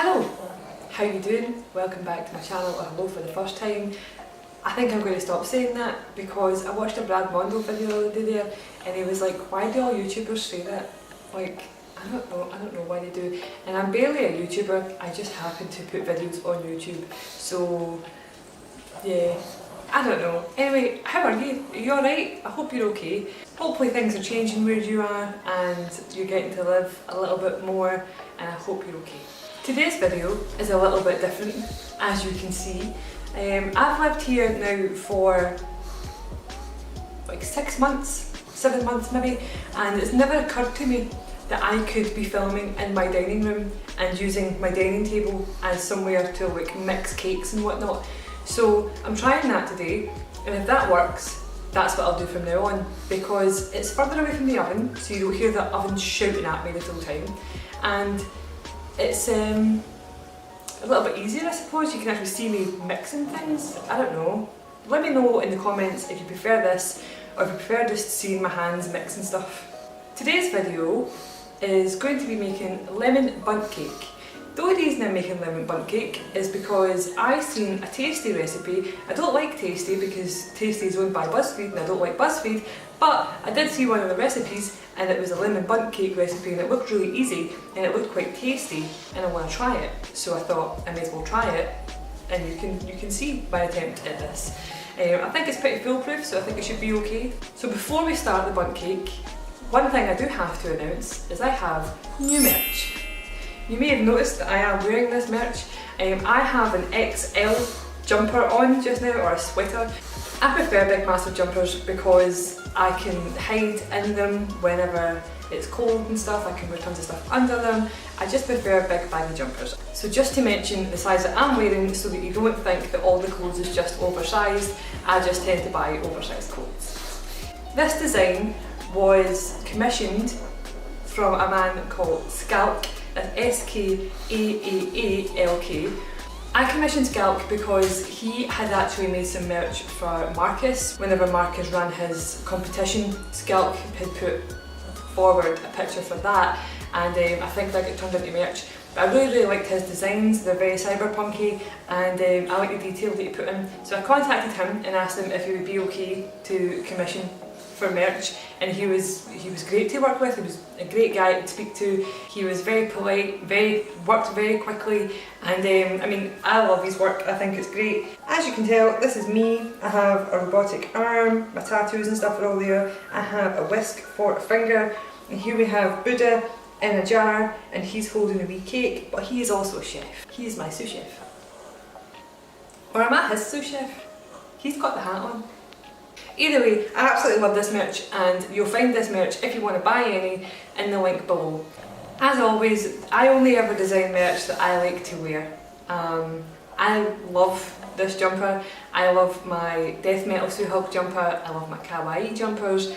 Hello, how you doing? Welcome back to my channel, or hello for the first time. I think I'm going to stop saying that because I watched a Brad Mondo video the other day there and he was like, why do all YouTubers say that? Like, I don't know why they do. And I'm barely a YouTuber, I just happen to put videos on YouTube. So, yeah, I don't know. Anyway, how are you? Are you alright? I hope you're okay. Hopefully things are changing where you are and you're getting to live a little bit more, and I hope you're okay. Today's video is a little bit different, as you can see. I've lived here now for like 6 months, 7 months maybe, and it's never occurred to me that I could be filming in my dining room and using my dining table as somewhere to like mix cakes and whatnot. So I'm trying that today, and if that works, that's what I'll do from now on, because it's further away from the oven, so you don't hear the oven shouting at me the whole time, and it's a little bit easier, I suppose. You can actually see me mixing things. I don't know. Let me know in the comments if you prefer this or if you prefer just seeing my hands mixing stuff. Today's video is going to be making lemon bundt cake. The only reason I'm making lemon bundt cake is because I seen a Tasty recipe. I don't like Tasty because Tasty is owned by BuzzFeed and I don't like BuzzFeed, but I did see one of the recipes and it was a lemon bundt cake recipe and it looked really easy and it looked quite tasty and I want to try it. So I thought I may as well try it, and you can see my attempt at this. I think it's pretty foolproof, so I think it should be okay. So before we start the bundt cake, one thing I do have to announce is I have new merch. You may have noticed that I am wearing this merch. I have an XL jumper on just now, or a sweater. I prefer big massive jumpers because I can hide in them whenever it's cold and stuff. I can wear tons of stuff under them. I just prefer big baggy jumpers. So just to mention the size that I'm wearing so that you don't think that all the clothes is just oversized, I just tend to buy oversized clothes. This design was commissioned from a man called SKAAALK. That's SKAAALK. I commissioned SKAAALK because he had actually made some merch for Marcus. Whenever Marcus ran his competition, SKAAALK had put forward a picture for that, and I think that got turned into merch. But I really liked his designs. They're very cyberpunky, and I like the detail that he put in. So I contacted him and asked him if he would be okay to commission for merch, and he was great to work with. He was a great guy to speak to. He was very polite, worked very quickly, and I mean, I love his work. I think it's great. As you can tell, this is me. I have a robotic arm, my tattoos and stuff are all there. I have a whisk for a finger, and here we have Buddha in a jar, and he's holding a wee cake, but he is also a chef. He is my sous chef. Or am I his sous chef? He's got the hat on. Either way, I absolutely love this merch, and you'll find this merch, if you want to buy any, in the link below. As always, I only ever design merch that I like to wear. I love this jumper. I love my Death Metal Sue Hulk jumper. I love my kawaii jumpers.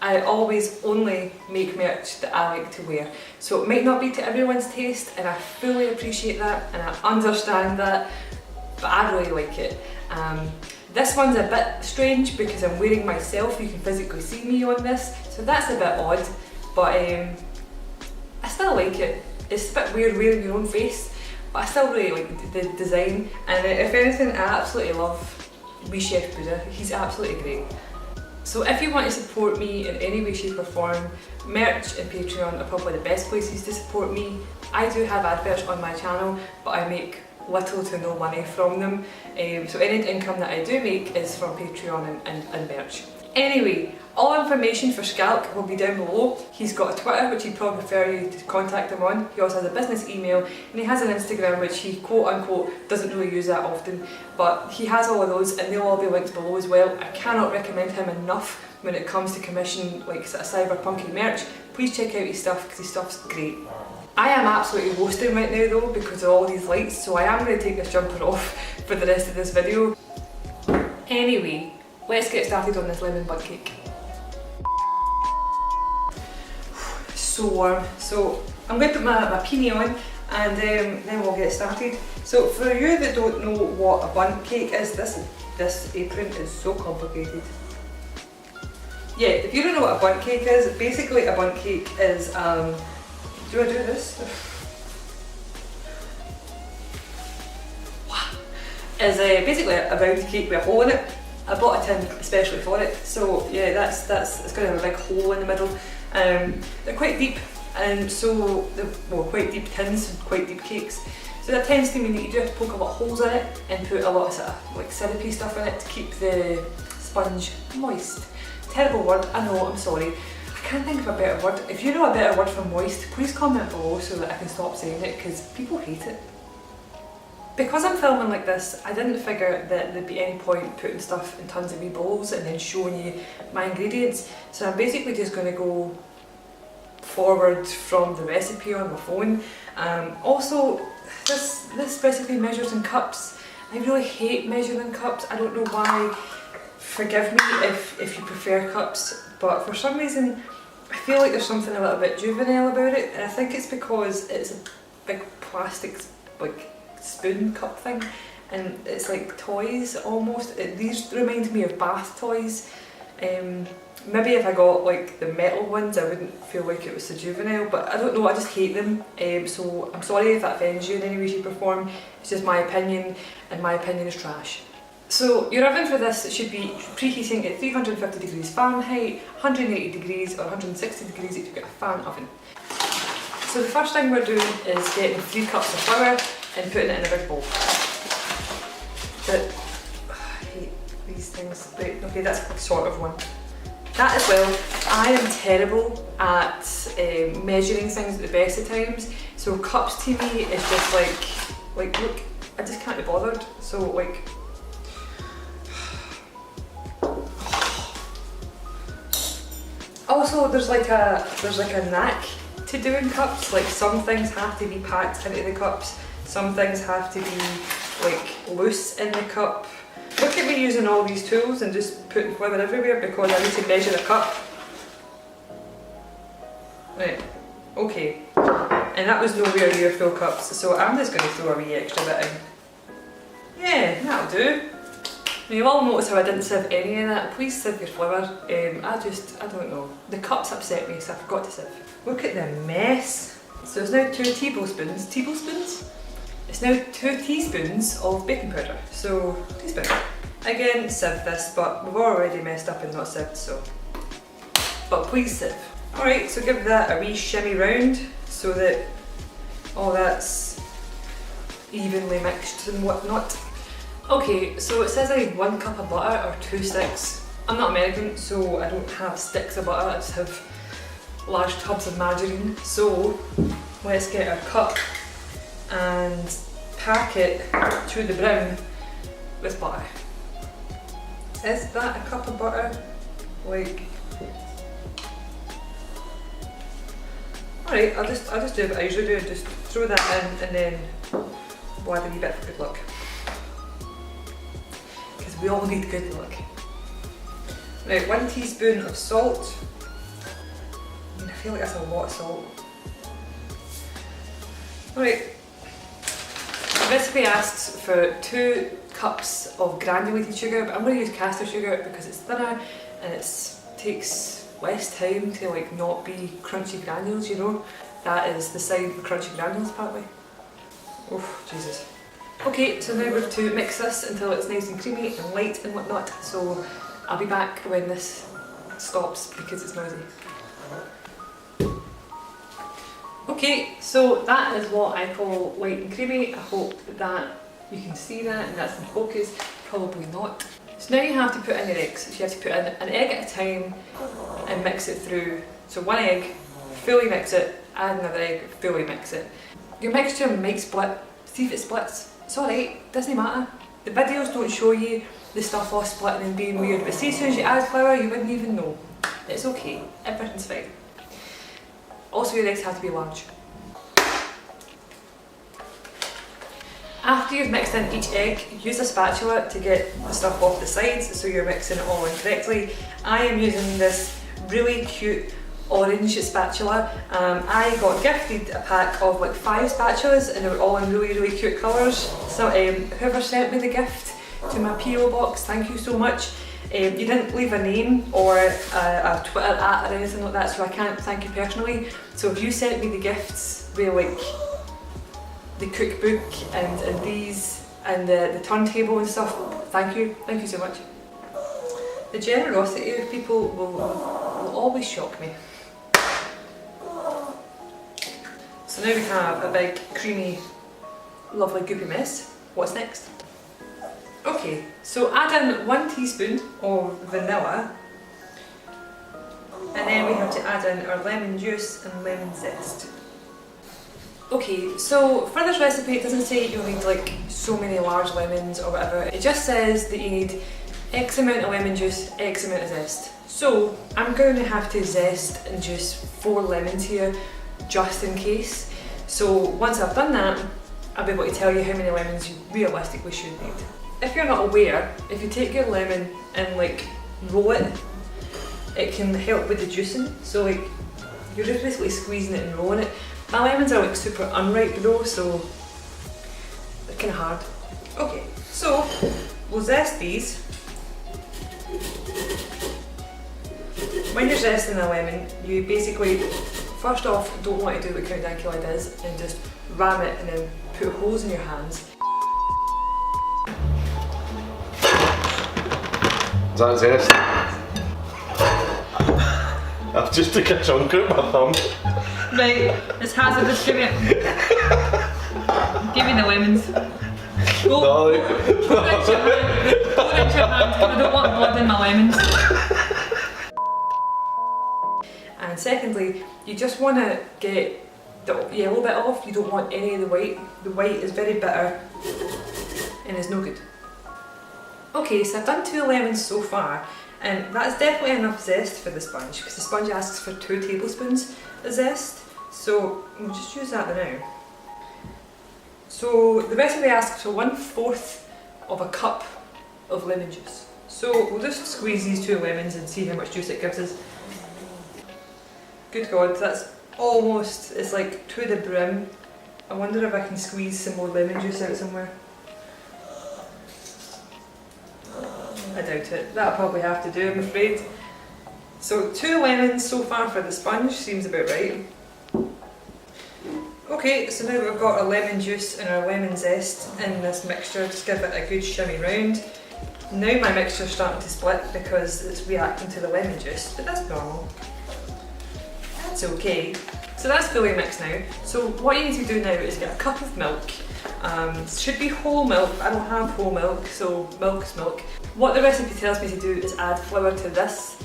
I always only make merch that I like to wear. So it might not be to everyone's taste, and I fully appreciate that and I understand that, but I really like it. This one's a bit strange because I'm wearing myself. You can physically see me on this, so that's a bit odd, but I still like it. It's a bit weird wearing your own face, but I still really like the design, and if anything, I absolutely love wee Chef Buddha. He's absolutely great. So if you want to support me in any way, shape or form, merch and Patreon are probably the best places to support me. I do have adverts on my channel, but I make little to no money from them, so any income that I do make is from Patreon and merch. Anyway, all information for SKAAALK will be down below. He's got a Twitter, which he'd probably prefer you to contact him on. He also has a business email, and he has an Instagram, which he quote unquote doesn't really use that often, but he has all of those, and they'll all be linked below as well. I cannot recommend him enough when it comes to commission like sort of cyberpunky merch. Please check out his stuff because his stuff's great. I am absolutely roasting right now though because of all these lights, so I am going to take this jumper off for the rest of this video. Anyway, let's get started on this lemon bundt cake. So warm. So I'm going to put my peenie on, and then we'll get started. So for you that don't know what a bundt cake is, this apron is so complicated. Yeah, if you don't know what a bundt cake is, basically a bundt cake is, do I do this? is basically a round cake with a hole in it. I bought a tin especially for it, so yeah, it's going to have a big hole in the middle. They're quite deep, and so quite deep tins, quite deep cakes. So that tends to mean that you do have to poke a lot of holes in it and put a lot of sort of like syrupy stuff in it to keep the sponge moist. Terrible word, I know, I'm sorry. I can't think of a better word. If you know a better word for moist, please comment below so that I can stop saying it, because people hate it. Because I'm filming like this, I didn't figure that there'd be any point putting stuff in tons of wee bowls and then showing you my ingredients. So I'm basically just going to go forward from the recipe on my phone. Also, this recipe measures in cups. I really hate measuring cups. I don't know why. Forgive me if you prefer cups, but for some reason I feel like there's something a little bit juvenile about it, and I think it's because it's a big plastic like spoon cup thing, and it's like toys almost. These remind me of bath toys. Maybe if I got like the metal ones I wouldn't feel like it was so juvenile, but I don't know, I just hate them. So I'm sorry if that offends you in any way, shape or form. It's just my opinion, and my opinion is trash. So your oven for this should be preheating at 350 degrees Fahrenheit, 180 degrees or 160 degrees if you've got a fan oven. So the first thing we're doing is getting 3 cups of flour and putting it in a big bowl. I hate these things. Right, okay, that's sort of one. That as well, I am terrible at measuring things at the best of times. So cups to me is just like look, I just can't be bothered. So like, also there's like a knack to doing cups. Like some things have to be packed into the cups, some things have to be like loose in the cup. Look at me using all these tools and just putting flour everywhere because I need to measure the cup. Right, okay. And that was nowhere near full cups, so I'm just going to throw a wee extra bit in. Yeah, that'll do. Now you'll all notice how I didn't sieve any of that. Please sieve your flour. I don't know. The cups upset me, so I forgot to sieve. Look at the mess. So it's now 2 tablespoons. Tablespoons? It's now 2 teaspoons of baking powder. So, teaspoon. Again, sieve this, but we've already messed up and not sieved, so. But please sieve. Alright, so give that a wee shimmy round so that all that's evenly mixed and whatnot. Okay, so it says I need 1 cup of butter or 2 sticks. I'm not American, so I don't have sticks of butter, I just have large tubs of margarine. So let's get our cup and pack it to the brim with butter. Is that a cup of butter? Like, alright, I'll just do what I usually do, just throw that in and then we'll add a wee bit for good luck. Because we all need good luck. Now, 1 teaspoon of salt. I feel like that's a lot of salt. Alright. The recipe asks for 2 cups of granulated sugar, but I'm going to use caster sugar because it's thinner and it takes less time to like not be crunchy granules, you know. That is the sign for crunchy granules apparently. Oh, Jesus. Okay, so now we have to mix this until it's nice and creamy and light and whatnot, so I'll be back when this stops because it's noisy. Okay, so that is what I call light and creamy. I hope that you can see that and that's in focus. Probably not. So now you have to put in your eggs. So you have to put in an egg at a time and mix it through. So 1 egg, fully mix it, add another egg, fully mix it. Your mixture might split. See if it splits. It's alright, doesn't matter. The videos don't show you the stuff all splitting and being weird, but see, as soon as you add flour, you wouldn't even know. It's okay, everything's fine. Also, your eggs have to be large. After you've mixed in each egg, use a spatula to get the stuff off the sides so you're mixing it all in correctly. I am using this really cute orange spatula. I got gifted a pack of like 5 spatulas and they were all in really cute colours. So whoever sent me the gift to my PO box, thank you so much. You didn't leave a name or a Twitter @ or anything like that, so I can't thank you personally. So if you sent me the gifts with like the cookbook and these, and the turntable and stuff. Thank you so much. The generosity of people will always shock me. So now we have a big, creamy, lovely goopy mess. What's next? Okay, so add in 1 teaspoon of vanilla, and then we have to add in our lemon juice and lemon zest. Okay, so for this recipe it doesn't say you'll need like so many large lemons or whatever. It just says that you need X amount of lemon juice, X amount of zest. So I'm going to have to zest and juice 4 lemons here, just in case. So once I've done that, I'll be able to tell you how many lemons you realistically should need. If you're not aware, if you take your lemon and like roll it, it can help with the juicing. So like you're just basically squeezing it and rolling it. My lemons are like super unripe though, so they're kind of hard. Okay, so we'll zest these. When you're zesting a lemon, you basically, first off, don't want to do what Countdown Killer does and just ram it and then put holes in your hands. Is that zest? I've just took a chunk out my thumb. Right, it's hazardous, give me it. Give me the lemons. Go, No, go rinse your hand. Go rinse your hand, because I don't want blood in my lemons. And secondly, you just want to get the yellow bit off. You don't want any of the white. The white is very bitter and is no good. Okay, so I've done 2 lemons so far, and that's definitely enough zest for the sponge, because the sponge asks for 2 tablespoons of zest. So we'll just use that now. So the recipe asks for 1/4 of a cup of lemon juice. So we'll just squeeze these 2 lemons and see how much juice it gives us. Good God, that's almost, it's like to the brim. I wonder if I can squeeze some more lemon juice out somewhere. I doubt it. That'll probably have to do, I'm afraid. So 2 lemons so far for the sponge, seems about right. Okay, so now we've got our lemon juice and our lemon zest in this mixture, just give it a good shimmy round. Now my mixture's starting to split because it's reacting to the lemon juice, but that's normal. That's okay. So that's fully mixed now. So what you need to do now is get a cup of milk. It should be whole milk, I don't have whole milk, so milk is milk. What the recipe tells me to do is add flour to this,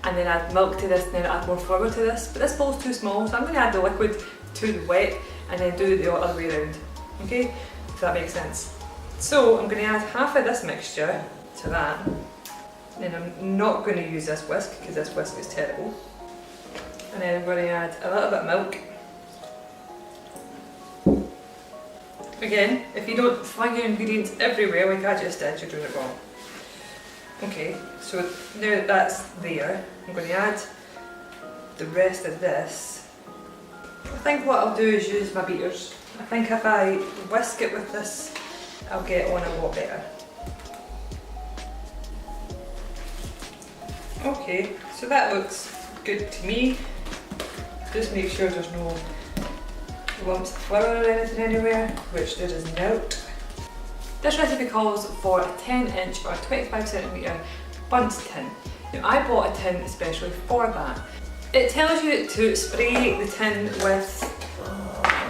and then add milk to this, and then add more flour to this. But this bowl's too small, so I'm going to add the liquid to the wet, and then do it the other way around. Okay, if that makes sense. So I'm going to add half of this mixture to that. Then I'm not going to use this whisk, because this whisk is terrible. And then I'm going to add a little bit of milk. Again, if you don't fling your ingredients everywhere like I just did, you're doing it wrong. Okay, so now that that's there, I'm going to add the rest of this. I think what I'll do is use my beaters. I think if I whisk it with this, I'll get on a lot better. Okay, so that looks good to me. Just make sure there's no lumps of flour or anything anywhere, which there is not. This recipe calls for a 10-inch or 25cm Bundt tin. Now I bought a tin especially for that. It tells you to spray the tin with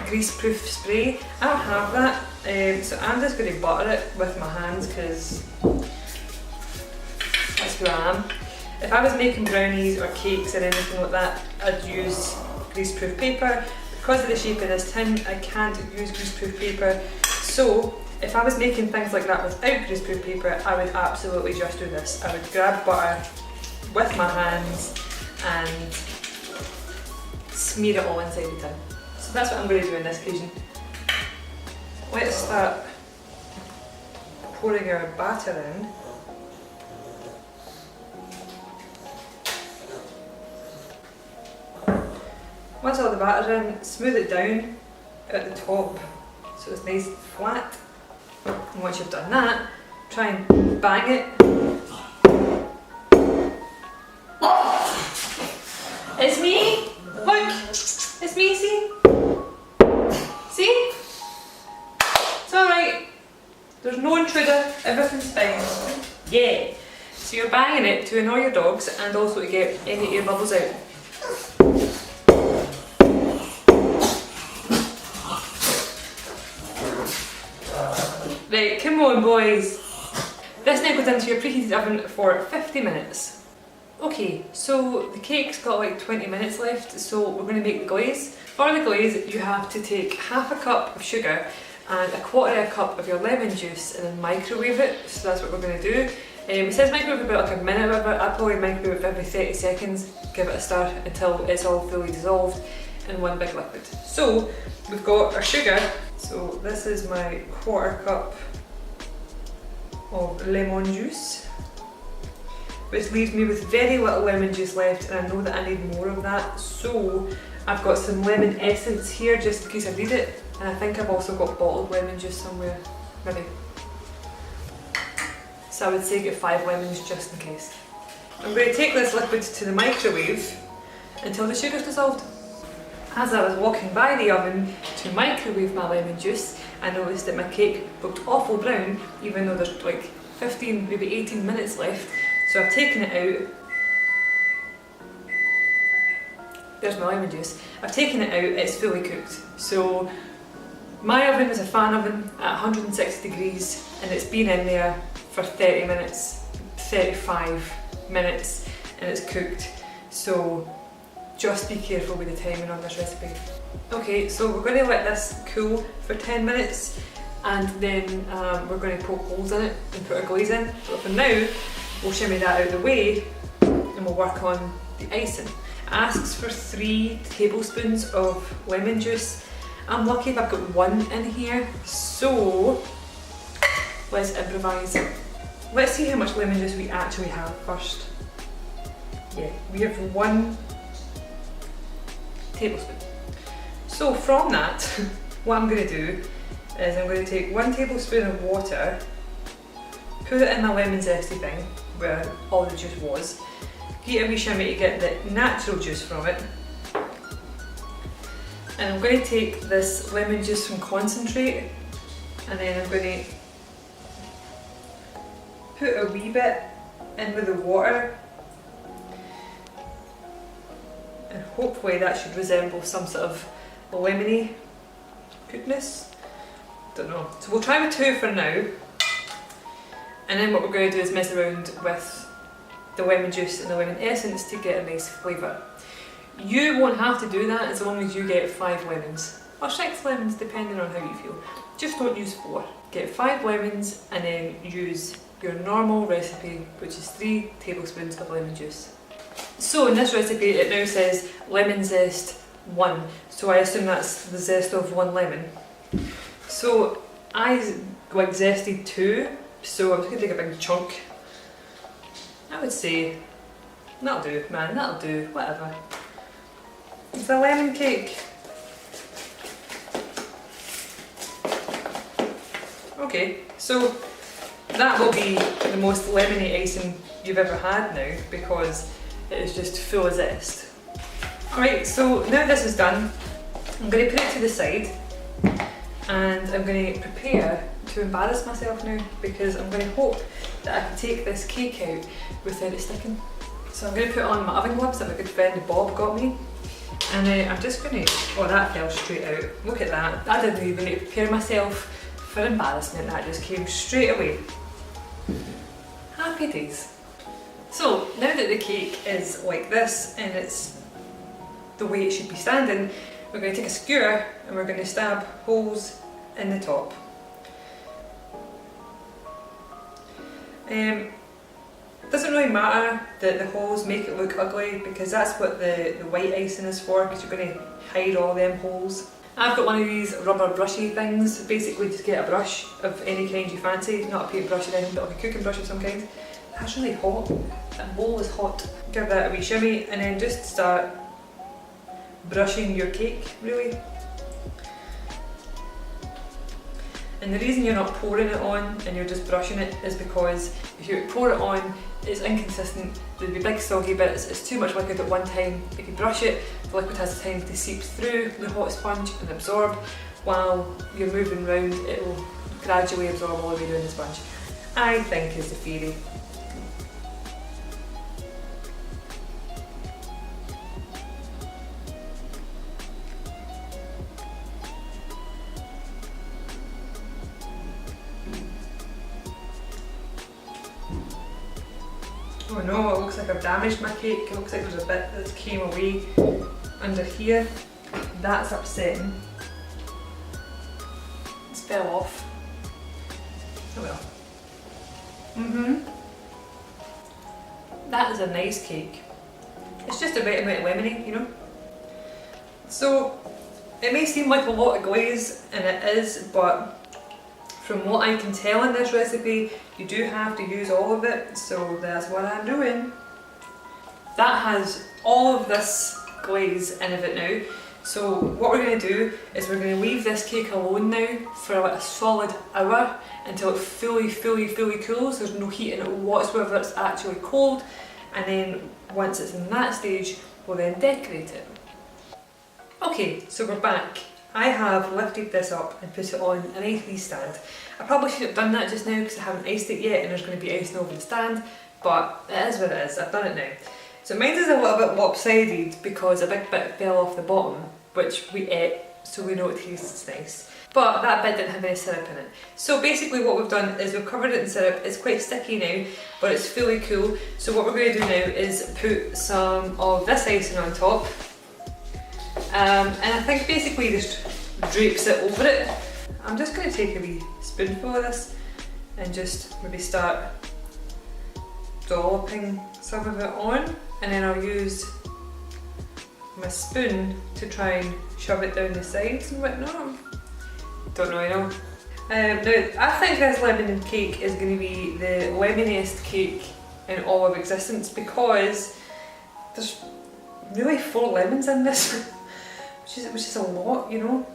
greaseproof spray. I don't have that, so I'm just going to butter it with my hands because that's who I am. If I was making brownies or cakes or anything like that, I'd use greaseproof paper. Because of the shape of this tin, I can't use greaseproof paper. So if I was making things like that without greaseproof paper, I would absolutely just do this. I would grab butter with my hands and smear it all inside the tin. So that's what I'm going to do on this occasion. Let's start pouring our batter in. Once all the batter's in, smooth it down at the top so it's nice and flat. And once you've done that, try and bang it. It's me! Look! It's me, see? See? It's alright. There's no Everything's fine. Yeah. So you're banging it to annoy your dogs and also to get any air bubbles out. Right, come on boys. This now goes into your preheated oven for 50 minutes. Okay, so the cake's got like 20 minutes left, so we're going to make the glaze. For the glaze, you have to take half a cup of sugar and a quarter of a cup of your lemon juice and then microwave it, so that's what we're going to do. It says microwave about like a minute, but I probably microwave it every 30 seconds, give it a stir until it's all fully dissolved in one big liquid. So we've got our sugar, so this is my quarter cup of lemon juice, which leaves me with very little lemon juice left, and I know that I need more of that, so I've got some lemon essence here just in case I need it, and I think I've also got bottled lemon juice somewhere, maybe. So I would say get 5 lemons just in case. I'm going to take this liquid to the microwave until the sugar's dissolved. As I was walking by the oven to microwave my lemon juice, I noticed that my cake looked awful brown, even though there's like 15, maybe 18 minutes left. So I've taken it out. There's my lemon juice. I've taken it out, it's fully cooked. So my oven is a fan oven at 160 degrees and it's been in there for 30 minutes, 35 minutes, and it's cooked. So just be careful with the timing on this recipe. Okay, so we're going to let this cool for 10 minutes and then we're going to poke holes in it and put our glaze in. But for now, we'll shimmy that out of the way and we'll work on the icing. It asks for 3 tablespoons of lemon juice. I'm lucky if I've got 1 in here, so let's improvise. Let's see how much lemon juice we actually have first. Yeah, we have 1 tablespoon. So from that, what I'm going to do is I'm going to take 1 tablespoon of water, put it in my lemon zesty thing where all the juice was, heat a wee shimmy to get the natural juice from it, and I'm going to take this lemon juice from concentrate and then I'm going to put a wee bit in with the water, and hopefully that should resemble some sort of lemony goodness. Don't know. So we'll try with 2 for now, and then what we're going to do is mess around with the lemon juice and the lemon essence to get a nice flavour. You won't have to do that as long as you get 5 lemons, or 6 lemons depending on how you feel. Just don't use 4. Get 5 lemons and then use your normal recipe, which is 3 tablespoons of lemon juice. So in this recipe it now says lemon zest 1, so I assume that's the zest of 1 lemon. So I like zested 2, so I'm just going to take a big chunk. I would say, that'll do man, that'll do, whatever. It's a lemon cake. Okay, so that will be the most lemony icing you've ever had now because it is just full of zest. Alright, so now this is done, I'm going to put it to the side and I'm going to prepare to embarrass myself now because I'm going to hope that I can take this cake out without it sticking. So I'm going to put on my oven gloves that my good friend Bob got me, and I'm just going to, oh that fell straight out, look at that, I didn't even need to prepare myself for embarrassment, that just came straight away. Happy days. So now that the cake is like this and it's the way it should be standing, we're going to take a skewer and we're going to stab holes in the top. It doesn't really matter that the holes make it look ugly because that's what the white icing is for, because you're going to hide all them holes. I've got one of these rubber brushy things, basically just get a brush of any kind you fancy, not a paintbrush or anything, but like a cooking brush of some kind. That's really hot, that bowl is hot. Give that a wee shimmy and then just start brushing your cake, really. And the reason you're not pouring it on and you're just brushing it is because if you pour it on, it's inconsistent, there'll be big soggy bits, it's too much liquid at one time. If you brush it, the liquid has time to seep through the hot sponge and absorb. While you're moving around, it will gradually absorb all the way down the sponge. I think is the theory. Oh no, it looks like I've damaged my cake. It looks like there's a bit that came away under here. That's upsetting. It's fell off. Oh well. That is a nice cake. It's just a bit lemony, you know? So, it may seem like a lot of glaze, and it is, but from what I can tell in this recipe, you do have to use all of it, so that's what I'm doing. That has all of this glaze in of it now. So what we're going to do is we're going to leave this cake alone now for like a solid hour until it fully cools. There's no heat in it whatsoever, it's actually cold. And then once it's in that stage, we'll then decorate it. Okay, so we're back. I have lifted this up and put it on an ice stand. I probably should have done that just now because I haven't iced it yet and there's going to be icing over the stand, but it is what it is, I've done it now. So mine is a little bit lopsided because a big bit fell off the bottom, which we ate, so we know it tastes nice. But that bit didn't have any syrup in it. So basically what we've done is we've covered it in syrup. It's quite sticky now, but it's fully cool. So what we're going to do now is put some of this icing on top. And I think basically just drapes it over it. I'm just going to take a wee spoonful of this and just maybe start dolloping some of it on, and then I'll use my spoon to try and shove it down the sides and whatnot. Don't know, I know. Now, I think this lemon cake is going to be the lemoniest cake in all of existence because there's really 4 lemons in this, which is a lot, you know.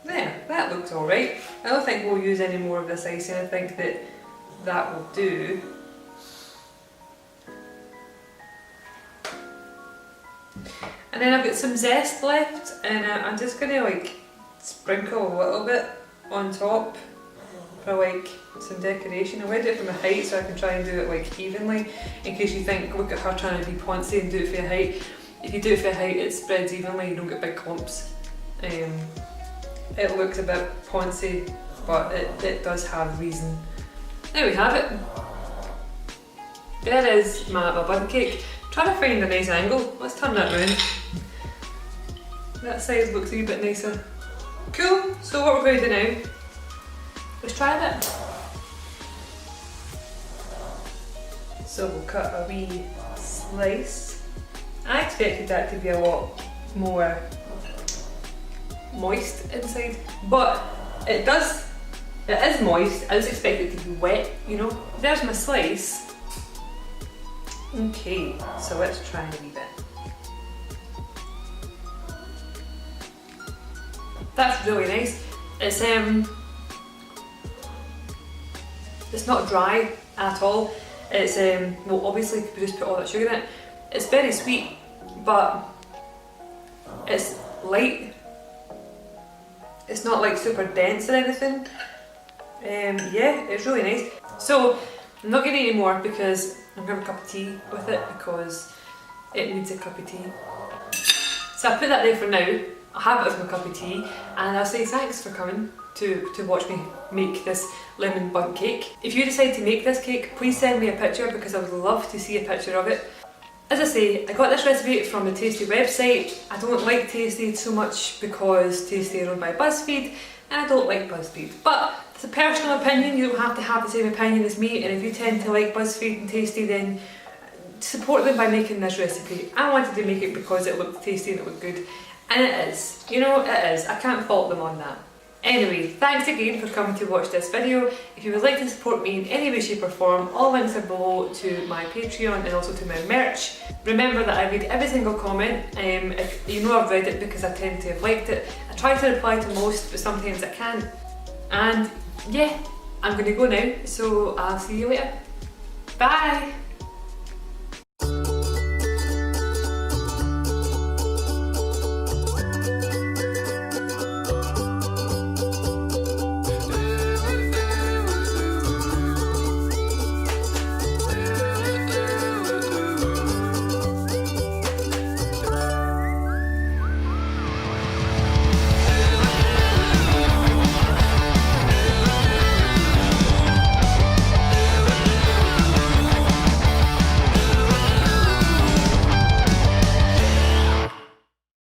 There, that looks alright. I don't think we'll use any more of this icing. I think that will do. And then I've got some zest left, and I'm just going to like sprinkle a little bit on top for like some decoration. I went do it from a height so I can try and do it like evenly, in case you think, look at her trying to be poncy and do it for a height. If you do it for a height, it spreads evenly, you don't get big clumps. It looks a bit poncy, but it does have reason. There we have it. There is my Bundt cake. Trying to find a nice angle. Let's turn that round. That side looks a wee bit nicer. Cool, so what we're going to do now, let's try a bit. So we'll cut a wee slice. I expected that to be a lot more moist inside, but it is moist. I just expect it to be wet, you know. There's my slice. Okay, so let's try a wee bit. That's really nice. It's not dry at all. It's well, obviously we just put all that sugar in it. It's very sweet, but it's light. It's not like super dense or anything. Yeah, it's really nice. So I'm not going to eat any more because I'm going to have a cup of tea with it because it needs a cup of tea. So I'll put that there for now. I'll have it as my cup of tea, and I'll say thanks for coming to watch me make this lemon Bundt cake. If you decide to make this cake, please send me a picture because I would love to see a picture of it. As I say, I got this recipe from the Tasty website. I don't like Tasty so much because Tasty are owned by BuzzFeed, and I don't like BuzzFeed. But it's a personal opinion, you don't have to have the same opinion as me, and if you tend to like BuzzFeed and Tasty, then support them by making this recipe. I wanted to make it because it looked tasty and it looked good. And it is, you know, it is. I can't fault them on that. Anyway, thanks again for coming to watch this video. If you would like to support me in any way, shape or form, all links are below to my Patreon and also to my merch. Remember that I read every single comment. If you know I've read it because I tend to have liked it. I try to reply to most, but sometimes I can't. And yeah, I'm going to go now, so I'll see you later. Bye!